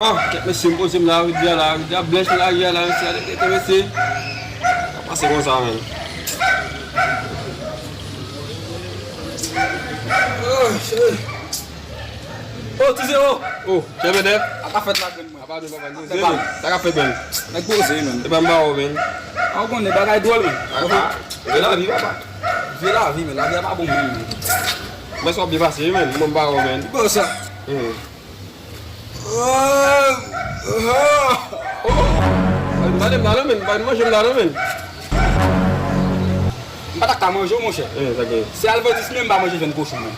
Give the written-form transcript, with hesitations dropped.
Ah, ket mesi mposim la vidya la, vidya blesh mi la gya la, ket mesi. Pase kon sa men. Oh, tu sais, oh! Oh, chebe def? Aka fet la gen mwen. Apa do papa? Taka fet men. Nèk pose men. E ban ba ou men. An kon ne bagay dwol men. Ve la vi papa. Ve la vi men, la vi a pa bon men. Mwen so bi pase men, mwen ba ou men. Bo sa. Badem la men, badem manjem la men. Mpa tak ta manjou mon chè. Zake. Se alvertisme mba manje jen koshou men.